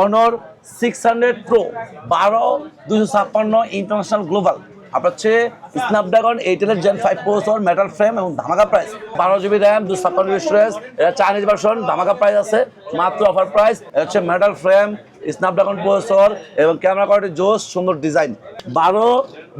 অনর 600 pro 12 256 international global আপনার হচ্ছে Snapdragon 8 gen 5 processor metal frame এবং ধামাকা প্রাইস 12 GB র্যাম 256 স্টোরেজ। এটা চাইনিজ ভার্সন, ধামাকা প্রাইস আছে মাত্র অফার প্রাইস। এটা হচ্ছে মেটাল ফ্রেম স্ন্যাপড্রাগন প্রসেসর এবং ক্যামেরা কোয়ালিটি জোস, সুন্দর ডিজাইন। 12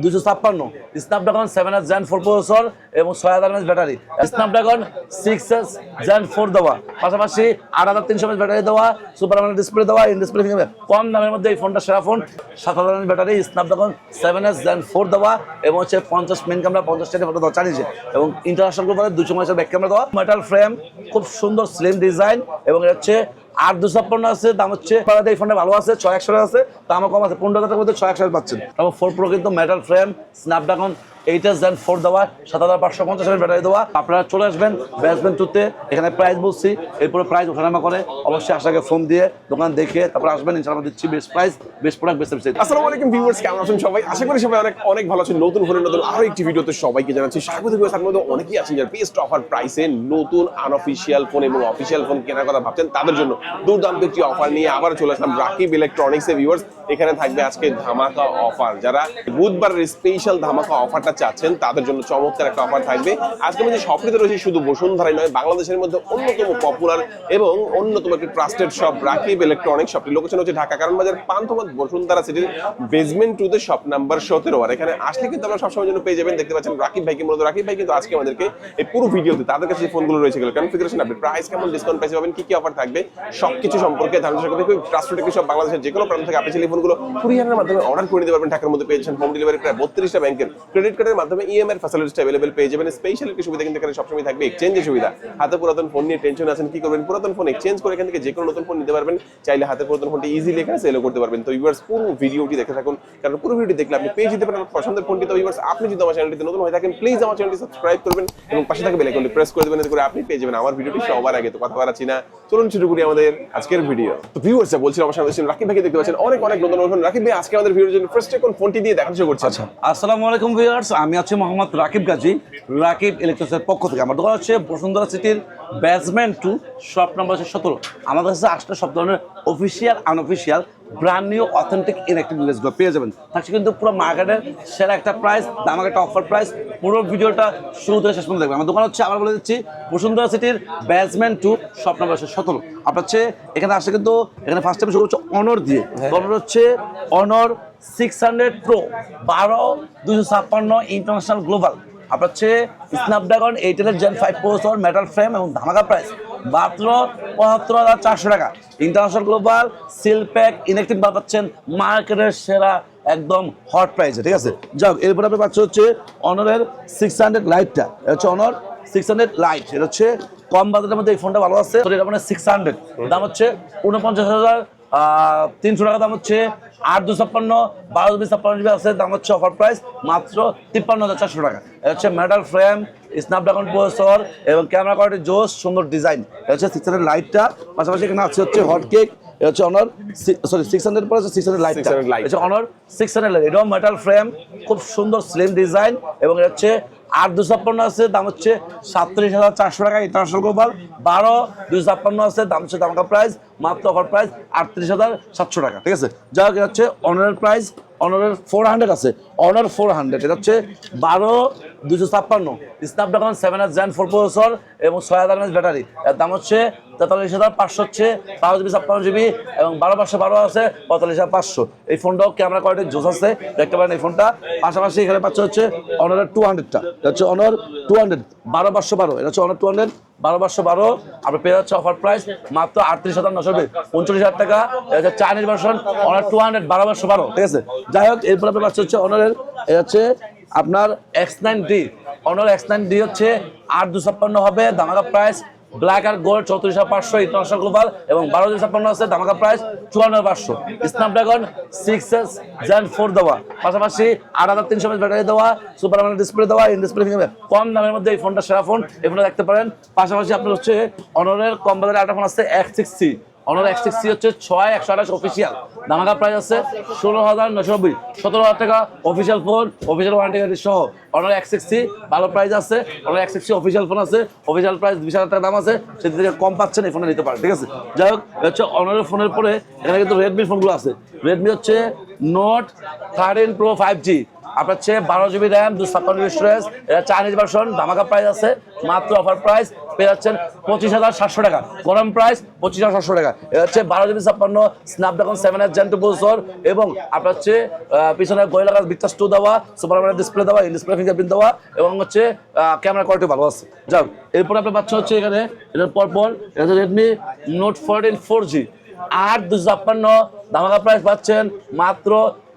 256 স্ন্যাপড্রাগন 7 জেন 4 প্রসেসর এবং 6000 mAh ব্যাটারি। স্ন্যাপড্রাগন 6 জেন 4 দেওয়া, পাশাপাশি 8300 mAh ব্যাটারি দেওয়া, সুপার আমোলেড ডিসপ্লে দেওয়া, ইন ডিসপ্লে ফিঙ্গারপ্রিন্ট। কম দামের মধ্যে এই ফোনটা সেরা phone. 7000 mAh battery, Snapdragon 7 Gen 4 দেওয়া এবং হচ্ছে 50 মেইন ক্যামেরা, 50 ফটো দেওয়া চাইনিজে এবং ইন্টারন্যাশনাল গ্লোবালে 200 মেগাপিক্সেল ব্যাক ক্যামেরা দেওয়া। মেটাল ফ্রেম, খুব সুন্দর স্লিম ডিজাইন এবং এটা হচ্ছে 8256 আছে। দাম হচ্ছে এই ফোনটা ভালো আছে, 6100 আছে, দামও কম আছে, 15,000 টাকার মধ্যে 6100 পাচ্ছেন। তারপর 4 প্রো কিন্তু মেটাল ফ্রেম স্ন্যাপড্রাগন 8 জেন 4 দেওয়া, 7550 mAh ব্যাটারি দেওয়া। আপনারা চলে আসবেন বেসমেন্ট 2-তে, এখানে প্রাইস বলছি, এরপরে প্রাইস ওঠানামা করে। অবশ্যই আসাকে ফোন দিয়ে দোকান দেখে তারপর আসবেন, ইনশাআল্লাহ দিচ্ছি best price, best product, best service. আসসালামু আলাইকুম ভিউয়ার্স, কেমন আছেন সবাই? আশা করি সবাই অনেক অনেক ভালো আছেন। নতুন ফোনের নতুন আরো একটি ভিডিওতে সবাইকে জানাচ্ছি স্বাগত। তার মধ্যে অনেকেই আছেন যারা বেস্ট অফার প্রাইসে নতুন আনঅফিশিয়াল ফোন এবং অফিশিয়াল ফোন কেনার কথা ভাবছেন, তাদের জন্য দুর্দান্ত একটি অফার নিয়ে আবার চলে আসলাম রাকিব ইলেকট্রনিক্সে। ভিউয়ার্স, এখানে থাকবে আজকে ধামাকা অফার। যারা বুধবারের স্পেশাল ধামাকা অফারটা চাচ্ছেন তাদের জন্য চমৎকার একটা অফার থাকবে। আজকে আমাদের শপটিতে রয়েছে শুধু বসুন্ধরাই নয়, বাংলাদেশের মধ্যে অন্যতম পপুলার এবং অন্যতম একটি ট্রাস্টেড শপ রাকিব ইলেকট্রনিক্স। শপটির লোকেশন হচ্ছে ঢাকা কারণ বাজার, পান্থপথ, বসুন্ধরা সিটির বেসমেন্ট 2-তে শপ নাম্বার 17। আর এখানে আসলে কিন্তু আমরা সবসময় জন্য পেয়ে যাবেন, দেখতে পাচ্ছেন রাকিব ভাইকে। মূলত রাকিব ভাই কিন্তু আজকে আমাদেরকে এই পুরো ভিডিওতে তাদের কাছে যে ফোনগুলো রয়েছে এগুলো কনফিগারেশন আপডেট, প্রাইস কেমন, ডিসকাউন্ট প্রাইস পাবেন, কি কি অফার থাকবে, সবকিছু সম্পর্কে ধারণা করবে। খুব ট্রাস্টেড একটি শপ, বাংলাদেশের যে কোনো প্রান্ত থেকে আপনি এই ফোনগুলো কুরিয়ারের মাধ্যমে অর্ডার করে দিতে পারবেন। ঢাকার মধ্যে পেয়েছেন হোম ডেলিভারি, প্রায় 32টা ব্যাংকের ক্রেডিট কার্ডের মাধ্যমে ইএমআই ফ্যাসিলিটিস अवेलेबल পেয়ে যাবেন। স্পেশাল একটি সুবিধা কিন্তু এখানে সবসময় থাকবে, এক্সচেঞ্জের সুবিধা। হাতে পুরাতন ফোন নিয়ে টেনশন আছেন, কি করবেন, পুরাতন ফোন এক্সচেঞ্জ করে এখান থেকে যে কোনো নতুন ফোন নিতে পারবেন। চাইলে হাতে পুরাতন ফোনটি ইজিলি এখানে সেলও করতে পারবেন। তো ভিউয়ার্স, পুরো ভিডিওটি দেখে থাকুন, কারণ পুরো ভিডিও দেখলে আপনি পেয়ে যেতে পারেন পছন্দের ফোনটি। তো ভিউয়ার্স, আপনি যদি আমার চ্যানেলটিতে নতুন হয়ে থাকেন, প্লিজ আমার চ্যানেলটি সাবস্ক্রাইব করবেন এবং পাশে থাকা বেল আইকনটি প্রেস করে দেবেন, এতে করে আপনি পেয়ে যাবেন আমার ভিডিওটি সবার আগে। তো কথা বাড়াচ্ছি না, চলুন শুরু করি আমাদের আজকের ভিডিও। তো ভিউয়ার্স, বলছিলাম আমার সামনে রাকিব ভাইকে দেখতে পাচ্ছেন, অনেক অনেক নতুন ফোন। রাকিব ভাই, আজকে আমাদের ভিডিওর জন্য ফার্স্ট কোন ফোনটি দিয়ে দেখানো শুরু করছি? আচ্ছা, আসসালামু আলাইকুম ভিউয়ার্স, আমি আছি মোহাম্মদ রাকিব গাজী, রাকিব ইলেকট্রনিক্সের পক্ষ থেকে। আমার দোকান হচ্ছে বসুন্ধরা সিটির বেসমেন্ট 2, শপ নাম্বার 17। আমাদের কাছে 8টা সব ধরনের official unofficial brand new authentic electric ডিভাইসগুলো পেয়ে যাবেন। থাকছে কিন্তু পুরো মার্কেটের সেরা একটা প্রাইস, দামাকে একটা অফার প্রাইস। পুরো ভিডিওটা শুরু থেকে শেষ পর্যন্ত দেখবেন। আমার দোকান হচ্ছে, আবার বলে দিচ্ছি, বসুন্ধরা সিটির বেসমেন্ট 2, শপ নাম্বার 17। আপনার হচ্ছে এখানে আসলে কিন্তু এখানে ফার্স্ট টাইম শুরু হচ্ছে অনর দিয়ে। অনর হচ্ছে অনর 600 প্রো 12 256 ইন্টারন্যাশনাল গ্লোবাল। আপনার হচ্ছে Snapdragon 8 gen 5 processor metal frame এবং ধামাকা প্রাইস মাত্র 75,400 টাকা। International global seal pack electric bar পাচ্ছেন মার্কেটের সেরা একদম হট প্রাইসে, ঠিক আছে। যাক, এরপরে আপনি পাচ্ছেন হচ্ছে অনরের 600 লাইটটা। এটা হচ্ছে অনর 600 লাইট। এটা হচ্ছে কম বাজেটের মধ্যে এই ফোনটা ভালো আছে। এটা মানে 600, দাম হচ্ছে 49,300 টাকা। দাম হচ্ছে 8 256 12 GB আছে, দাম হচ্ছে অফার প্রাইস মাত্র 53,400 টাকা। এটা হচ্ছে মেটাল ফ্রেম স্ন্যাপড্রাগন প্রসেসর এবং ক্যামেরা কোয়ালিটি জোস, সুন্দর ডিজাইন। এটা হচ্ছে 600 লাইটটা, পাশাপাশি এখানে আছে হচ্ছে হট কেক। এটা হচ্ছে অনর 600 পর আছে 600 লাইটটা। এটা হচ্ছে অনর 600 লাইট। এটাও মেটাল ফ্রেম, খুব সুন্দর স্লিম ডিজাইন এবং এটা হচ্ছে 8 256 আছে, দাম হচ্ছে 37,400 টাকা। ইন্টারন্যাশনাল গ্লোবাল 12 256 আছে, দাম হচ্ছে ধামাকা প্রাইস মাত্র অফার প্রাইস 38,700 টাকা, ঠিক আছে। যা হোক, এটা হচ্ছে অনারের প্রাইস। অনারের 400 আছে, অনার 400। এটা হচ্ছে 12 256 স্ন্যাপড্রাগন 7 জেন 4 প্রসেসর এবং 6000 mAh ব্যাটারি। এর দাম হচ্ছে 43,500 হচ্ছে, 12 GB 56 GB এবং 12/512 আছে 45,500। এই ফোনটাও ক্যামেরা কোয়ালিটি জোস আছে, দেখতে পারেন এই ফোনটা। পাশাপাশি এখানে পাচ্ছে হচ্ছে অনারের 200টা। এটা হচ্ছে অনার 200 12/512। এটা হচ্ছে অনার 200 12/512। আপনার পেয়ে যাচ্ছে অফার প্রাইস মাত্র 38,900, 39,000 টাকা। এটা হচ্ছে চাইনিজ ভার্সন অনার 200 12/512, ঠিক আছে। যাই হোক, এরপর আপনার পাচ্ছে হচ্ছে অনারের এটা হচ্ছে আপনার X9D। অনার X9D হচ্ছে 8 256 হবে, ধামাকা প্রাইস ব্ল্যাক আর গোল্ড 34,500 ইন্টারন্যাশনাল গ্লোবাল এবং 12 256 আছে, ধামাকা প্রাইস 54,500। স্ন্যাপড্রাগন 6 জেন 4 দেওয়া, পাশাপাশি 8300 mAh ব্যাটারি দেওয়া, সুপার আমোলেড ডিসপ্লে দেওয়া, ইন ডিসপ্লে ফিঙ্গারপ্রিন্ট। কম দামের মধ্যে এই ফোনটা সেরা ফোন, এই ফোনটা দেখতে পারেন। পাশাপাশি আপনার হচ্ছে অনরের কম বাজারে একটা ফোন আছে X6C। অনার X6 হচ্ছে 6128 অফিসিয়াল, ধামাকা প্রাইস আছে 16,990, 17,000 টাকা official phone, official warranty guarantee সহ। অনার X6 ভালো প্রাইস আছে, অনার X6 অফিসিয়াল ফোন আছে, অফিসিয়াল প্রাইস 20,000 টাকা দাম আছে, সেটি থেকে কম পাচ্ছেন এই ফোনটা নিতে পারেন, ঠিক আছে। যাই হোক, হচ্ছে অনারের ফোনের পরে এখানে কিন্তু রেডমির ফোনগুলো আছে। রেডমি হচ্ছে নোট 13 প্রো 5G, আপনার হচ্ছে 12 জিবি র্যাম, 256 স্টোরেজ, এটা চাইনিজ ভার্সন, ধামাকা প্রাইস আছে মাত্র অফার প্রাইস পেয়ে যাচ্ছেন 25,700 টাকা, গরম প্রাইস 25,700 টাকা। এটা হচ্ছে 12 GB 56 Snapdragon 7S Gen 2 processor এবং আপনার হচ্ছে পিছনে গোরিলা গ্লাস ভিক্টাস 2 দেওয়া, সুপার AMOLED ডিসপ্লে দেওয়া, ইন ডিসপ্লে ফিঙ্গারপ্রিন্ট দেওয়া এবং হচ্ছে ক্যামেরা কোয়ালিটি ভালো আছে। যাক, এরপর আপনি পাচ্ছেন হচ্ছে এখানে এটার পরপর এটা হচ্ছে রেডমি নোট 14 4G 8/256, ধামাকা প্রাইস পাচ্ছেন মাত্র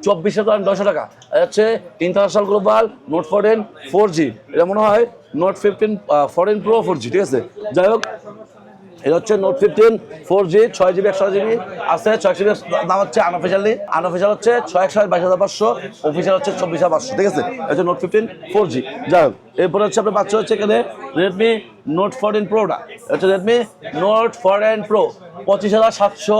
24,900 টাকা। এটা হচ্ছে ইন্টারন্যাশনাল গ্লোবাল নোট 14 4G, এটা মনে হয় নোট 14 প্রো 4G, ঠিক আছে। যাই হোক, এটা হচ্ছে নোট 15 4G 6GB 128GB আছে, 6GB দাম হচ্ছে আনঅফিশিয়াল হচ্ছে 6,22,500, অফিসিয়াল হচ্ছে 24,500, ঠিক আছে। এটা হচ্ছে নোট 15 4G। যাই হোক, এরপরে হচ্ছে আপনার পাচ্ছেন হচ্ছে এখানে রেডমি নোট 14 প্রোটা, হচ্ছে Redmi note 14 pro 25,700,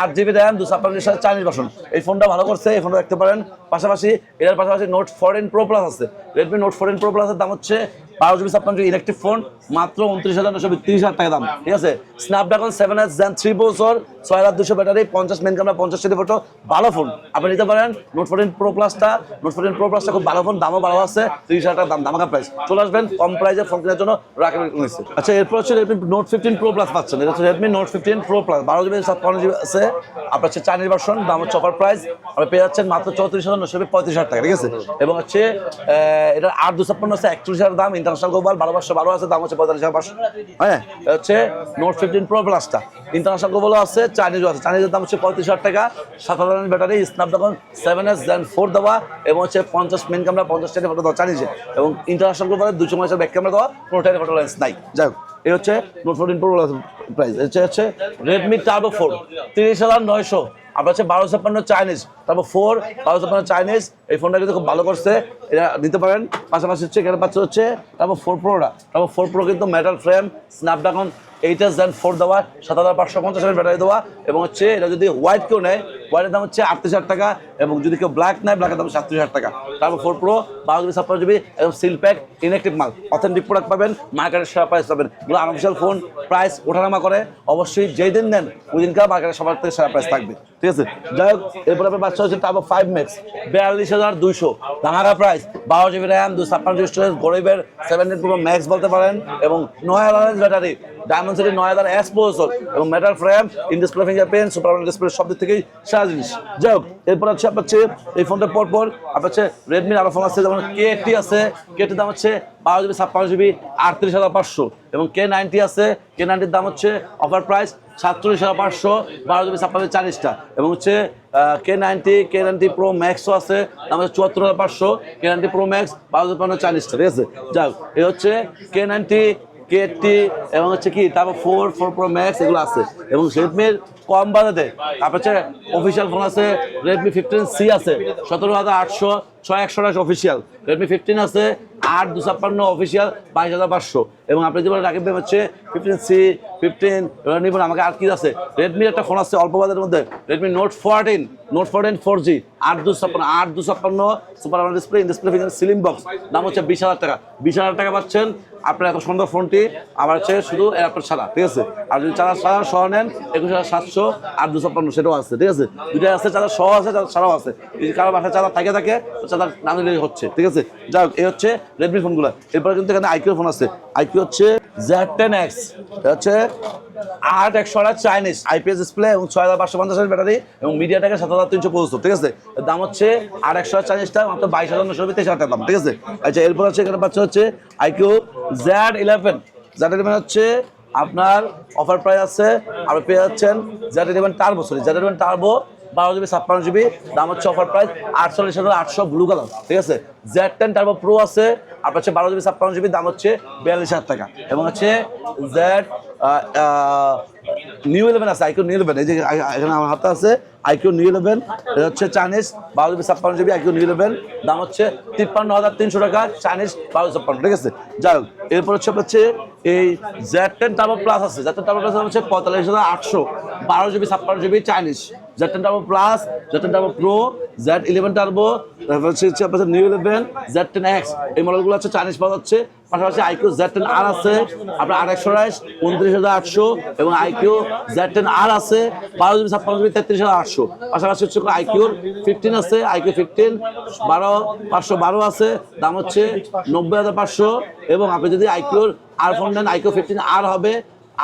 8GB RAM, 256 Chinese version. এই ফোনটা ভালো করছে, এই ফোনটা দেখতে পারেন। পাশাপাশি এটার পাশাপাশি নোট 14 প্রো প্লাস আছে। রেডমি নোট 14 প্রো প্লাসের দাম হচ্ছে 12GB 56 ইলেকট্রিক ফোন, মাত্র 29,930 টাকা দাম, ঠিক আছে। Snapdragon 7S Gen 3 processor, 6200 battery, 50 main camera, 50 steady photo, ভালো ফোন আপনি নিতে পারেন। নোট 14 প্রো প্লাসটা খুব ভালো ফোন, দামও ভালো আছে, 30,000 টাকা দাম, ধামাকা প্রাইস। চলে আসবেন কম প্রাইসে ফোন কেনার জন্য রাখা হয়েছে। আচ্ছা, এরপর হচ্ছে রেডমি নোট 15 প্রো প্লাস পাচ্ছেন। এটা হচ্ছে Redmi note 15 pro plus, 12GB 56GB আছে, আপনার হচ্ছে চাইনিজ ভার্সন, দাম হচ্ছে অফার প্রাইস আপনি পেয়ে যাচ্ছেন মাত্র 34,935 টাকা, ঠিক আছে। এবং হচ্ছে এটা 8/256 আছে, 41,000 দাম, ইন্টারন্যাশনাল গ্লোবাল 12/12 আছে, দাম হচ্ছে 45,500। হ্যাঁ, এটা হচ্ছে নোট 15 প্রো প্লাসটা ইন্টারন্যাশনাল গ্লোবালও আছে, চাইনিজও আছে। চাইনিজের দাম হচ্ছে 35,000 টাকা, 7,000 ব্যাটারি, স্ন্যাপড্রাগন 7S Gen 4 দেওয়া এবং হচ্ছে 50 মেন ক্যামেরা, 50 স্টেডি ফটো দেওয়া চাইনিজে, এবং ইন্টারন্যাশনাল গ্লোবালের 200 মেগাপিক্সেল ব্যাক ক্যামেরা দেওয়া, কোনো টাইপের ফটো লেন্স নাই। যাই হোক, এই হচ্ছে নোট 14 প্রো প্রাইস। হচ্ছে রেডমি টার্বো 4 30,900, আপনার হচ্ছে 1256 চাইনিজ, তারপর 1256 চাইনিজ। এই ফোনটা কিন্তু খুব ভালো করছে, এটা নিতে পারেন। পাশাপাশি হচ্ছে এখানে পাচ্ছে হচ্ছে তারপর 4 প্রোটা, তারপর 4 প্রো কিন্তু metal frame, Snapdragon 8S Gen 4 দেওয়া, 7,550 ব্যাটারি দেওয়া এবং হচ্ছে এটা যদি হোয়াইট কেউ নেয়, হোয়াইটের দাম হচ্ছে 38,000 টাকা এবং যদি কেউ ব্ল্যাক নেয়, ব্ল্যাকের দাম 37,000 টাকা। তারপর 4 প্রো 12GB 56GB এবং সিল প্যাক, ইনঅ্যাক্টিভ মাল, অথেন্টিক প্রোডাক্ট পাবেন, মার্কেটের সেরা প্রাইস পাবেন। এগুলো আনঅফিশিয়াল ফোন, প্রাইস ওঠানামা করে, অবশ্যই যেই দিন নেন ওই দিনকার মার্কেটের সবার থেকে সেরা প্রাইস থাকবে, ঠিক আছে। যাই হোক, এরপরে আপনার বাচ্চা হচ্ছে তারপর 5 Max 42,200, ধামাকা প্রাইস, 12GB র্যাম, 256 স্টোরেজ, গরিবের 17 প্রো ম্যাক্স বলতে পারেন এবং 9,000 battery, Dimensity 9,000S processor এবং metal frame, in display fingerprint, super AMOLED display, সব দিক থেকেই সেরা জিনিস। যাই হোক, এরপর হচ্ছে আপনার হচ্ছে এই ফোনটার পরপর আপনার হচ্ছে রেডমির আরো ফোন আছে, যেমন K80 আছে। K80 দাম হচ্ছে 12GB 56GB 38,500 এবং K90 আছে। K90 দাম হচ্ছে অফার প্রাইস 47,500, 12GB 56GB চাইনিজটা এবং হচ্ছে K90 Pro Maxও আছে, দাম হচ্ছে 74,500, K90 Pro Max 12GB চাইনিজটা, ঠিক আছে। যাই হোক, এই হচ্ছে K90, K80 এবং হচ্ছে কি তারপর 4 Pro Max এগুলো আছে। এবং রেডমির কম বাজেটে আপনার হচ্ছে অফিসিয়াল ফোন আছে, রেডমি 15C আছে 17,800, 6,128 অফিসিয়াল, রেডমি 15 আছে 8/256 অফিসিয়াল 22,500 এবং আপনি যেমন রাখবেন হচ্ছে 15C 15 নিবেন। আমাকে আর কি আছে, রেডমির একটা ফোন আছে অল্প বাজেটের মধ্যে, Redmi note 14 4G 8/256 super AMOLED display, in display finger, ceiling box, দাম হচ্ছে 20,000 টাকা। 20,000 টাকা পাচ্ছেন আপনার এত সুন্দর ফোনটি, আমার হচ্ছে শুধু আপনার ছাড়া, ঠিক আছে। আর যদি চার্জার ছাড়া সহ নেন 21,700, 8/256 সেটাও আছে, ঠিক আছে। দুইটাই আছে, চার্জার সহ আছে, চার্জার ছাড়াও আছে। যদি কারো বাসায় চার্জার থাকে চার্জার না নিলেই হচ্ছে, ঠিক আছে। যাই হোক, এই হচ্ছে রেডমি ফোনগুলো। এরপরে কিন্তু এখানে আইকিউ ফোন আছে, আইকিউ হচ্ছে Z10X, হচ্ছে 8/128 চাইনিজ, IPS ডিসপ্লে এবং 6,550 ব্যাটারি এবং মিডিয়াটেকের 7,375, ঠিক আছে। দাম হচ্ছে 8/128 চাইনিজটা মাত্র 22,990, 23,000 টাকা দাম, ঠিক আছে। আচ্ছা, এরপর হচ্ছে এখানে পাচ্ছে হচ্ছে আইকিউ Z11 হচ্ছে আপনার অফার প্রাইস আছে, আপনি পেয়ে যাচ্ছেন Z11 turbo, Z11 turbo 12GB 56GB, দাম হচ্ছে অফার প্রাইস 48,800 ব্লু কালার, ঠিক আছে। Z10 টার্বো প্রো আছে আপনার হচ্ছে 12GB 56GB, দাম হচ্ছে 42,000 টাকা এবং হচ্ছে নিউ 11 আছে, আইকিউ নিউ 11, এই যে এখানে আমার হাতে আছে আইকিউ নিউ 11, এটা হচ্ছে Chinese 12GB 56GB IQ new 11, দাম হচ্ছে 53,300 টাকা, চাইনিজ 1256, ঠিক আছে। যাই হোক, এরপর হচ্ছে এই Z10 টার্বো প্লাস আছে, Z10 টার্বো প্লাস হচ্ছে 45,800, 12GB 56GB Chinese, Z10 turbo plus, Z10 turbo pro, Z11 turbo, তারপর হচ্ছে আপনার নিউ 11, Z10X, এই মডেলগুলো হচ্ছে চাইনিজ পাওয়া যাচ্ছে। পাশাপাশি আইকিউ Z10R আছে আপনার 828, 29,800, এবং আইকিউ Z10R আছে 12GB 56GB 33,800। পাশাপাশি হচ্ছে আইকিউর 15 আছে, আইকিউ 15 512 আছে, দাম হচ্ছে 90,500। এবং আপনি যদি আইকিউর আর ফোন নেন, আইকিউ 15R হবে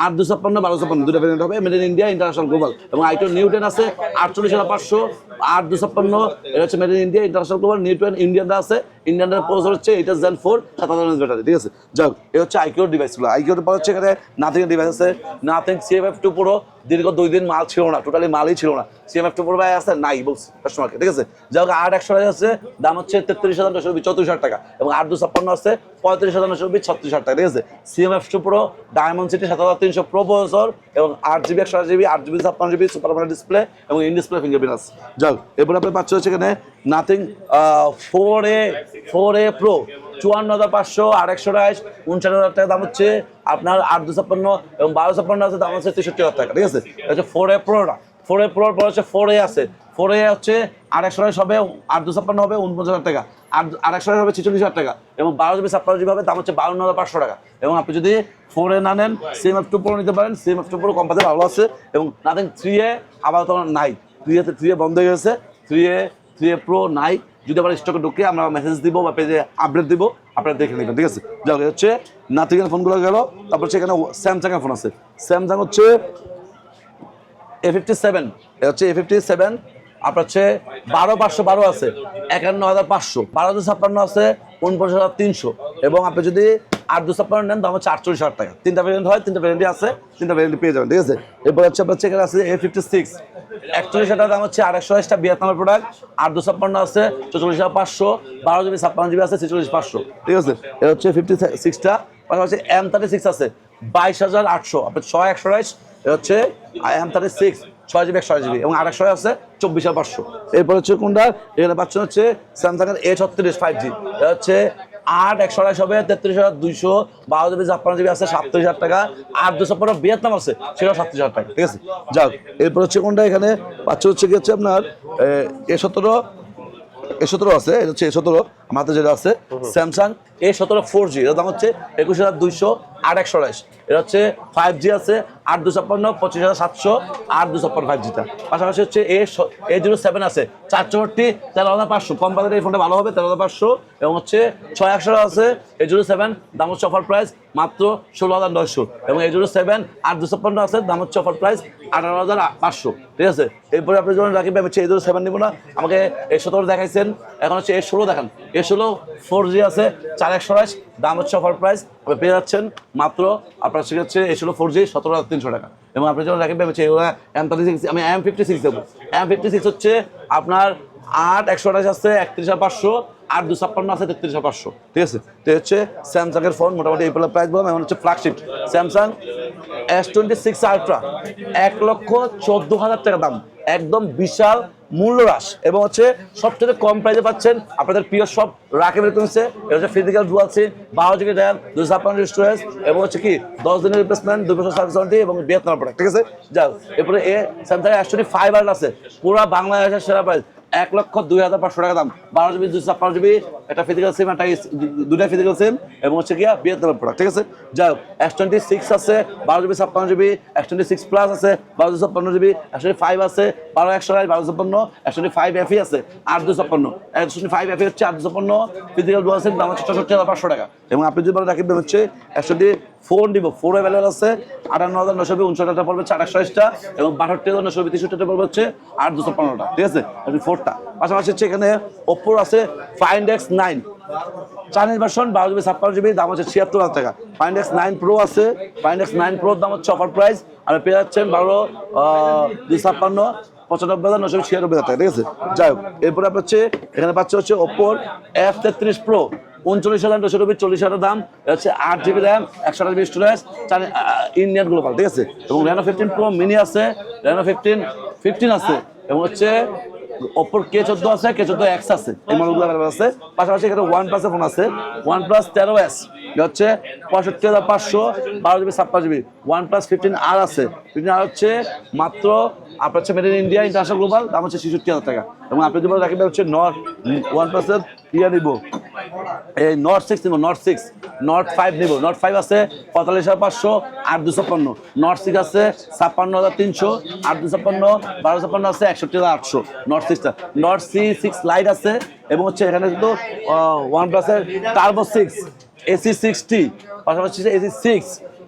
8,256, 1256 দুটো ভেরিয়েন্ট হবে, made in India, international global. এবং আইকিউ নিউ 10 আছে 48,500, 8,256, এটা হচ্ছে made in India, international global. New 10 ইন্ডিয়ানটা আছে, ইন্ডিয়ানটার প্রসেসর হচ্ছে এটা Zen 4 7000 ব্যাটারি, ঠিক আছে। যাক, এই হচ্ছে আইকিউর ডিভাইসগুলো। আইকিউর পর হচ্ছে এখানে নাথিং ডিভাইস আছে, নাথিং CMF2 Pro, দীর্ঘ 2 দিন মাল ছিল না, টোটালি মালই ছিল না। CMF2 Pro ভাই আছে নাই বলছি কাস্টমারকে, ঠিক আছে। যাক, 8/100 আছে, দাম হচ্ছে 33,920, 34,000 টাকা। এবং 8,256 আছে 35,920, 36,000 টাকা, ঠিক আছে। CMF2 Pro diamond city 7300 Pro processor, এবং 8GB 128GB 8GB 56GB super AMOLED display, এবং ইন ডিসপ্লে ফিঙ্গারপ্রিন্ট আছে। যাক, এরপর আপনি পাচ্ছেন হচ্ছে এখানে নাথিং 4A Pro 54,500, 8/128, 59,000 টাকা দাম হচ্ছে আপনার। 8,256 এবং 1256 আছে, দাম হচ্ছে 63,000 টাকা, ঠিক আছে। এটা হচ্ছে 4A Proটা। 4A Proর পর হচ্ছে 4A আছে, 4A হচ্ছে 8/128 হবে, 8,256 হবে 49,000 টাকা, 8/128 হবে 46,000 টাকা, এবং 12GB 56GB হবে, দাম হচ্ছে 52,500 টাকা। এবং আপনি যদি 4A না নেন, CMF2 Pro নিতে পারেন, CMF2 Pro কোম্পানি ভালো আছে। এবং নাথিং 3A আপাতত নাই, 3A বন্ধ হয়ে গেছে, 3A Pro নাই। যদি আবার স্টকে ঢুকে আমরা মেসেজ দিব বা পেজে আপডেট দিব, আপনারা দেখে নেবেন, ঠিক আছে। যাও, হচ্ছে নাথিং এর ফোনগুলো গেল। তারপর সেখানে স্যামসাং এর ফোন আছে, স্যামসাং হচ্ছে A57, এটা হচ্ছে A57, আপনার হচ্ছে 12,512 আছে, 51,500, 12,256 আছে 49,300, এবং আপনি যদি 8,256 নেন, দাম হচ্ছে 48,000 টাকা। 3টা ভেরিয়েন্ট হয়, 3টা ভেরিয়েন্টই আছে, 3টা ভেরিয়েন্ট পেয়ে যাবেন, ঠিক আছে। এরপর হচ্ছে আপনার এখানে আছে A56, 41,000 টাকা দাম হচ্ছে, 828টা ভিয়েতনামের প্রোডাক্ট, 8,256 আছে 44,500, 12GB 56GB আছে 46,500, ঠিক আছে। এটা হচ্ছে 56টা। পাশাপাশি M36 আছে 22,800, আপনার 6/128, এটা হচ্ছে M36 6GB 128GB, এবং 8/128 আছে 24,500। এরপর হচ্ছে কোনটা এখানে পাচ্ছেন হচ্ছে স্যামসাং এর A36 5G, এটা হচ্ছে 8/128 হবে 33,200, 12GB 56GB আছে 37,000 টাকা, 8,256 ভিয়েতনাম আছে সেটা 37,000 টাকা, ঠিক আছে। যাক, এরপর হচ্ছে কোনটা এখানে পাচ্ছেন হচ্ছে কি হচ্ছে আপনার A17 আছে, এটা হচ্ছে A17 আমার হাতে যেটা আছে, স্যামসাং A17 4G, এর দাম হচ্ছে 21,200, 8/128, এটা হচ্ছে 5G আছে 8,256, 25,700, 8,256 5Gটা। পাশাপাশি হচ্ছে A07 আছে 464, 13,500, কম বাজারে এই ফোনটা ভালো হবে, 13,500, এবং হচ্ছে 6/128 আছে A07, দাম হচ্ছে অফার প্রাইস মাত্র 16,900, এবং A07 8,256 আছে, দাম হচ্ছে অফার প্রাইস 18,500, ঠিক আছে। এরপরে আপনি যখন রাখি হচ্ছে A07 নিব না, আমাকে A17 দেখাইছেন, এখন হচ্ছে A16 দেখান। A16 4G আছে 4/128, দাম হচ্ছে অফার প্রাইস, আপনি পেয়ে যাচ্ছেন মাত্র আপনার সে হচ্ছে A16 4G 17,300 টাকা। এবং আপনি যখন রাখবেন হচ্ছে M36, আমি M56 দেবো। M56 হচ্ছে আপনার 8/128 আছে 31,500, 8,256 আছে 33,500, ঠিক আছে। তো হচ্ছে স্যামসাং এর ফোন মোটামুটি এই প্রাইস বললাম। এখন হচ্ছে ফ্ল্যাগশিপ স্যামসাং S26 আলট্রা, 1,14,000 টাকা দাম, একদম বিশাল মূল্য হ্রাস, এবং হচ্ছে সবচেয়ে কম প্রাইসে পাচ্ছেন আপনাদের প্রিয় সব রাকিব ইলেকট্রনিক্সে। এটা হচ্ছে physical dual SIM, 12GB RAM, 256 storage, এবং হচ্ছে কি 10 দিনের রিপ্লেসমেন্ট, 2 বছর সার্ভিস ওয়ারেন্টি, এবং ভিয়েতনাম প্রোডাক্ট, ঠিক আছে। যাও, এরপরে স্যামসাং S25 আলট্রা আছে, পুরো বাংলাদেশের সেরা প্রাইস, 1,02,500 টাকা দাম, 12GB 256GB, একটা ফিজিক্যাল সিম, একটা দুটা ফিজিক্যাল সিম, এবং হচ্ছে গিয়া ভিয়েতনাম প্রোডাক্ট, ঠিক আছে। যাও, S26 আছে 12GB 56GB, S26 প্লাস আছে 1256GB, S25 আছে 12/128, 1256, S25 FE আছে 8,256, S25 FE হচ্ছে 8,256 ফিজিক্যাল ডুয়াল সিম, দাম হচ্ছে 64,500 টাকা। এবং আপনি যদি রাখবেন হচ্ছে ফোন দিব, 4 অ্যাভেলেবল আছে 58,900, 59 টাকা পড়বে 4/128টা, এবং 62,900, 63 টাকা পড়বে হচ্ছে 8,256টা, ঠিক আছে। আপনি 4টা। পাশাপাশি হচ্ছে এখানে Oppo আছে Find X9 Chinese version, 12GB 56GB, দাম হচ্ছে 76,000 টাকা। Find X9 Pro আছে, Find X9 Pro দাম হচ্ছে অফার প্রাইস, আর পেয়ে যাচ্ছেন 12,256, 95,996 টাকা, ঠিক আছে। যাই হোক, এরপরে আপনার হচ্ছে এখানে পাচ্ছে হচ্ছে Oppo F33 Pro, 39,990, 40,000 দাম। হচ্ছে 8GB RAM, 128GB storage, Indian global, ঠিক আছে। এবং Reno 15 Pro মিনি আছে, Reno 15 আছে, এবং হচ্ছে Oppo K14 আছে, K14 X আছে, এই মডেলগুলো অ্যাভেলেবল আছে। পাশাপাশি এখানে OnePlus এর ফোন আছে, OnePlus 13s, এটা হচ্ছে 65,500, 12GB 56GB। OnePlus 15R আছে, 15R হচ্ছে মাত্র আপনার হচ্ছে made in India, international global, দাম হচ্ছে 66,000 টাকা। এবং আপনি যদি রাখবেন হচ্ছে OnePlus এর নিব, এই Nord 6 নিব, Nord 5 নিব। Nord 5 আছে 45,500, 8,256। Nord 6 আছে 56,300, 8,256, 12,256 আছে 61,800 Nord 6টা। Nord C6 লাইট আছে, এবং হচ্ছে এখানে কিন্তু OnePlus এর Turbo 6, AC60, পাশাপাশি AC6,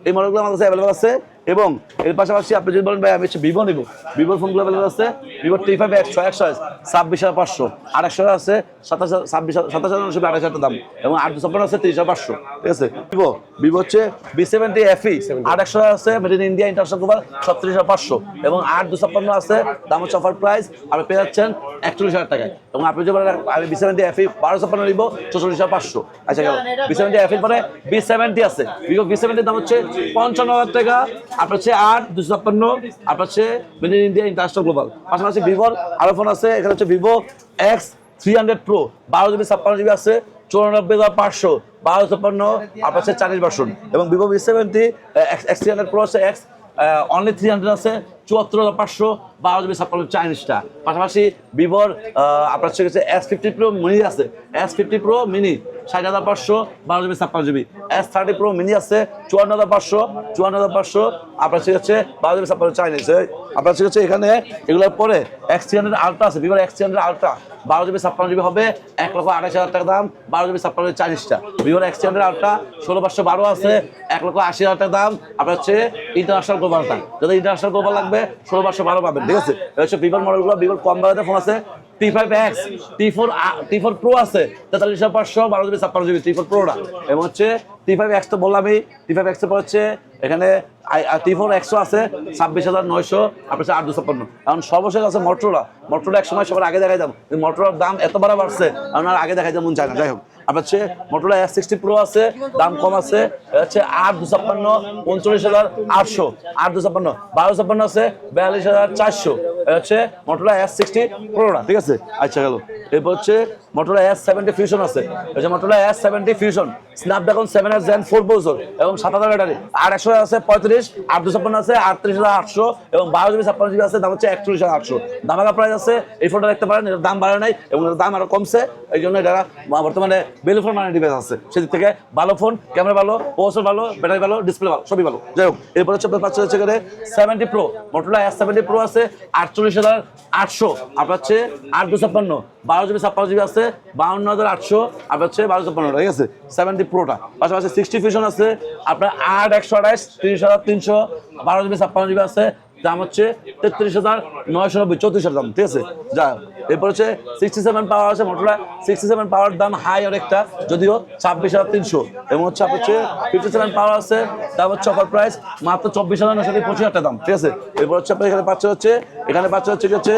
এই মডেলগুলো আমার কাছে অ্যাভেলেবল আছে। এবং এর পাশাপাশি আপনি যদি বলেন ভাই আমি হচ্ছে ভিভো নিব, ভিভোর ফোনগুলো অ্যাভেলেবল আছে। ভিভো T5X 100, 26,500, 800 আছে 27,990, 28,000 দাম। এবং 856 আছে 30,500, ঠিক আছে। ভিভো হচ্ছে V70 FE 800 আছে made in India, international global, 37,500। এবং 856 আছে, দাম হচ্ছে অফার প্রাইস, আপনি পেয়ে যাচ্ছেন 41,000 টাকায়। এবং আপনি যদি বলেন আমি V70 FE 1256 নিব, 44,500। আচ্ছা গেল। V70 FE পরে V70 আছে, ভিভো V70 দাম হচ্ছে 55,000 টাকা। আপনার হচ্ছে 8,256, আপনার হচ্ছে made in India, international global. পাশাপাশি ভিভোর আরো ফোন আছে, এখানে হচ্ছে Vivo X300 Pro 12GB 56GB আছে, 94,500, 1256, আপনার হচ্ছে 40 ভার্সন। এবং ভিভো V70 X300 Pro আছে, অনলি 300 আছে, 74,500, 12GB 56 চাইনিজটা। পাশাপাশি ভিভোর আপনার হচ্ছে S50 Pro মিনি আছে, S50 Pro mini 60,500, 12GB 56GB। S30 Pro mini আছে 54,500, আপনার হচ্ছে 12GB 56 চাইনিজ। আপনার হচ্ছে এখানে এগুলোর পরে X300 Ultra আছে, ভিভোর X300 Ultra 12GB 56GB হবে 1,28,000 টাকা দাম, 12GB 56 চাইনিজটা। ভিভোর X300 Ultra 16,512 আছে, 1,80,000 টাকা দাম। আপনার হচ্ছে ইন্টারন্যাশনাল গ্লোবালটা, যদি ইন্টারন্যাশনাল গ্লোবাল লাগবে 16,512 পাবেন, ঠিক আছে। হচ্ছে ভিভোর মডেলগুলো, ভিভোর কম বাজেটের ফোন আছে। T5X, T4 Pro আছে 43,500, 12GB 56GB T4 Proটা। এবং হচ্ছে T5X তো বললামই, T5X এর পর হচ্ছে এখানে T4X আছে 26,900, আপনার হচ্ছে 8,256। এখন সর্বশেষ আছে Motorola এক সময় সবার আগে দেখাই যাবো, Motorolaর দাম এত বাড়া বাড়ছে আপনার আগে দেখাই যাবো মন চায় না। যাই হোক, আপনার হচ্ছে Motorola S60 Pro আছে, দাম কম আছে, হচ্ছে 8,256, 39,800, 8,256, 12,256 আছে 42,400, হচ্ছে Motorola S60 Proটা, ঠিক আছে। আচ্ছা গেল। এরপর হচ্ছে Motorola S70 Fusion আছে, হচ্ছে Motorola S70 Fusion, Snapdragon 7 Gen 4 processor, এবং 7,000 ব্যাটারি। 800 আছে 35, 8,256 আছে 38,800, এবং 12GB 56GB আছে, দাম হচ্ছে 41,800। দামাকা প্রাইস আছে। এই ফোনটা দেখতে পারেন, এটার দাম বাড়ে নাই এবং এটার দাম আরো কমছে, এই জন্য এটা বর্তমানে ভ্যালু ফর মানি ডিভাইস আছে। সেদিক থেকে ভালো ফোন, ক্যামেরা ভালো, প্রসেসর ভালো, ব্যাটারি ভালো, ডিসপ্লে ভালো, সবই ভালো। যাই হোক, এরপর হচ্ছে আপনার পাচ্ছে হচ্ছে 70 Pro, Motorola S70 Pro আছে 48,800, আপনার হচ্ছে 8,256, 12GB 56GB আছে 52,800, আপনার হচ্ছে 12,256, ঠিক আছে 70 Proটা। পাশাপাশি 60 Fusion আছে আপনার 8,128, 30,300, 12GB 56GB আছে, দাম হচ্ছে 33,990, 34,000 দাম, ঠিক আছে। যা এরপর হচ্ছে 67 পাওয়ার আছে, Motorola 67 পাওয়ার দাম হাই অনেকটা, যদিও 26,300, এবং হচ্ছে আপনার হচ্ছে 57 পাওয়ার আছে, দাম হচ্ছে অফার প্রাইস মাত্র 24,900, 25,000 দাম, ঠিক আছে। এরপর হচ্ছে আপনার এখানে পাচ্ছে হচ্ছে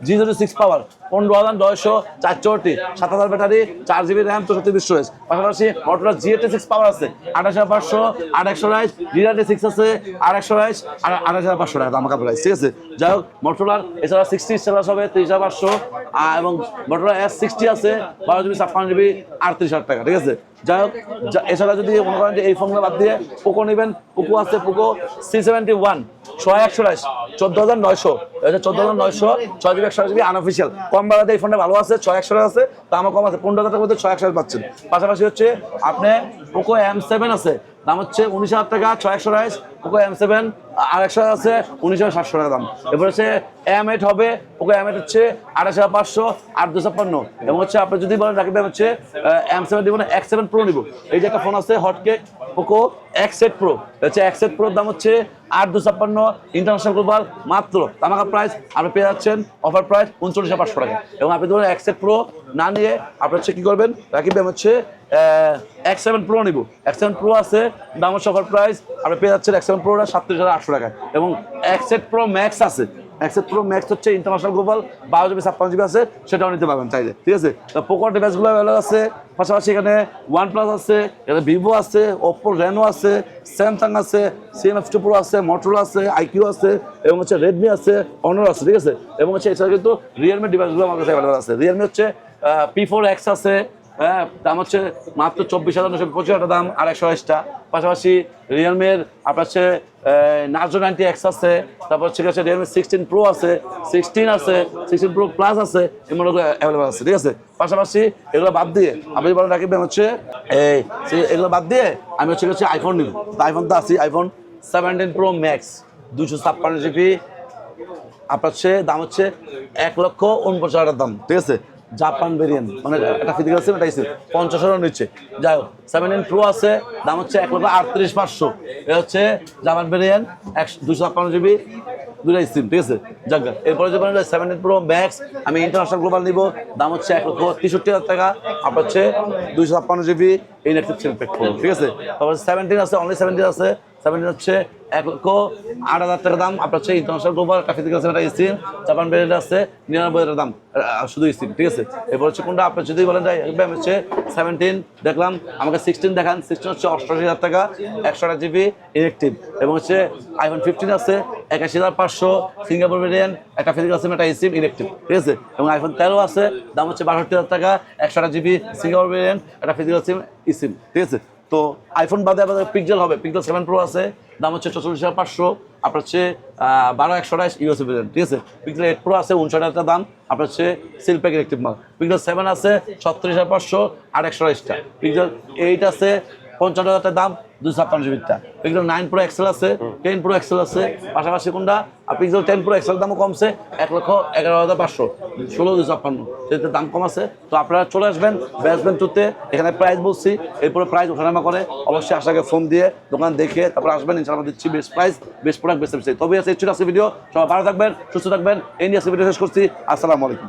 G06 পাওয়ার 15,900, 464, 7,000 battery, 4GB RAM, 64GB storage. পাশাপাশি Motorola G86 পাওয়ার আছে 28,500, 828, G96 আছে 828, 28,500 টাকা দাম প্রাইস, ঠিক আছে। যাই হোক, Motorola এছাড়া 60 সেলাস হবে 30,500, এবং Motorola S60 আছে 12GB 56GB 38,000 টাকা, ঠিক আছে। যাই হোক, এছাড়া যদি মনে করেন যে এই ফোনগুলো বাদ দিয়ে পোকো নেবেন, পোকো আছে Poco C71 128, 14,900, 14,900, 6GB 128GB unofficial. কম বাজারে এই ফোনটা ভালো আছে, 6,100 আছে, দামও কম আছে, 15,000 টাকার মধ্যে 6,100 পাচ্ছেন। পাশাপাশি হচ্ছে আপনি পোকো M7 আছে, দাম হচ্ছে 19,000 টাকা, 6,128, পোকো M7 আর100 আছে 19,700 টাকা দাম। এরপর হচ্ছে M8 হবে, পোকো M8 হচ্ছে 28,500, 8,256, এবং হচ্ছে আপনি যদি বলেন রাখবেন হচ্ছে M7 দিব না, X7 Pro নিব। এই যে একটা ফোন আছে হটকেক পোকো X8 Pro, হচ্ছে X8 Pro দাম হচ্ছে 8,256, ইন্টারন্যাশনাল গ্লোবাল, মাত্র তামাকা প্রাইস আপনি পেয়ে যাচ্ছেন অফার প্রাইস 39,500 টাকা। এবং আপনি ধরুন X8 Pro না নিয়ে আপনি হচ্ছে কি করবেন, রাখবেন হচ্ছে X7 Pro নিব। X7 Pro আছে, দাম হচ্ছে অফার প্রাইস আপনি পেয়ে যাচ্ছেন X7 Proটা 37,800 টাকায়। এবং X8 Pro Max আছে, এক্স প্রো ম্যাক্স হচ্ছে ইন্টারন্যাশনাল গ্লোবাল 12 GB 56 GB আছে, সেটাও নিতে পারবেন চাইলে, ঠিক আছে। তো পোকো ডিভাইসগুলো অ্যাভেলেবল আছে, পাশাপাশি এখানে OnePlus আছে, এখানে ভিভো আছে, ওপ্পো রেনো আছে, স্যামসাং আছে, CMF2 Pro আছে, মোটরোলা আছে, আইকিউ আছে, এবং হচ্ছে রেডমি আছে, অনার আছে, ঠিক আছে। এবং হচ্ছে এছাড়া কিন্তু রিয়েলমি ডিভাইসগুলো আমার কাছে অ্যাভেলেবল আছে। রিয়েলমি হচ্ছে P4X আছে, হ্যাঁ, দাম হচ্ছে মাত্র 24,925 দাম, আর 128টা। পাশাপাশি রিয়েলমির আপনার হচ্ছে নার্জো 90X আছে, তারপর হচ্ছে রিয়েলমি 16 Pro আছে, 16 আছে, 16 Pro Plus আছে, এমন অ্যাভেলেবল আছে, ঠিক আছে। পাশাপাশি এগুলো বাদ দিয়ে আপনি বলেন রাখবেন হচ্ছে এগুলো বাদ দিয়ে আমি হচ্ছে আইফোন নিব। তো আইফোন তো আছি, আইফোন 17 Pro Max 256GB, আপনার হচ্ছে দাম হচ্ছে 1,49,000 দাম, ঠিক আছে। জাপান ভেরিয়েন্ট, মানে একটা ফিজিক্যাল সিম, এটা ইসিম 50,000 নিচ্ছে। যাই হোক 17 Pro আছে, দাম হচ্ছে 1,38,500, এটা হচ্ছে জাপান ভেরিয়েন্ট 256GB, দুইটা সিম, ঠিক আছে। যাক, এরপরে যে 17 Pro Max আমি ইন্টারন্যাশনাল গ্লোবাল নিব, দাম হচ্ছে 1,63,000 টাকা, আপনার হচ্ছে 256GB ইনঅ্যাক্টিভ সিম প্যাক করবো, ঠিক আছে। তারপরে 17 আছে, অনলি 17 আছে, 17 হচ্ছে 1,08,000 টাকা দাম, আপনার হচ্ছে ইন্টারন্যাশনাল গ্লোবাল একটা ফিজিক্যাল সিম, একটা সিম, জাপান ভেরিয়েন্ট আছে 99,000 দাম, শুধু সিম, ঠিক আছে। এরপর হচ্ছে কোনটা আপনার যদি বলেন যাই হচ্ছে 17 দেখলাম, আমাকে 16 দেখান। 16 হচ্ছে 88,000 টাকা, 128GB ইনঅ্যাক্টিভ, এবং হচ্ছে আইফোন 15 আছে 81,500 সিঙ্গাপুর ভেরিয়েন্ট, একটা ফিজিক্যাল সিম, একটা সিম ইনঅ্যাক্টিভ, ঠিক আছে। এবং আইফোন 13 আছে, দাম হচ্ছে 62,000 টাকা, 128GB সিঙ্গাপুর ভেরিয়েন্ট, একটা ফিজিক্যাল সিম সিম, ঠিক আছে। তো আইফোন বাদে আমাদের পিক্সেল হবে, পিক্সেল 7 Pro আছে, দাম হচ্ছে 44,500, আপনার হচ্ছে 12,128 ইউএসএ ভেরিয়েন্ট, ঠিক আছে। পিক্সেল 8 Pro আছে 59,000 দাম, আপনার হচ্ছে সিলপ্যাক ইলেকট্রিক মাল। পিক্সেল 7 আছে 36,500 আর 128টা। পিক্সেল 8 আছে 55,000 দাম, 256GBটা। পিক্সেল 9 Pro XL আছে, 10 Pro XL আছে, পাশাপাশি কোনটা পিক্সেল 10 Pro XL দামও কমছে 1,11,500, 16,256, সেটাতে দাম কম আছে। তো আপনারা চলে আসবেন বেসমেন্ট 2-তে, এখানে প্রাইস বলছি, এরপরে প্রাইস ওঠানামা করে, অবশ্যই আশাকে ফোন দিয়ে দোকান দেখে তারপর আসবেন, ইনশাআল্লাহ দিচ্ছি best price, best product, best service. তবে আছে ভিডিও, সবাই ভালো থাকবেন, সুস্থ থাকবেন, এই নিয়ে ভিডিও শেষ করছি। আসসালামু আলাইকুম।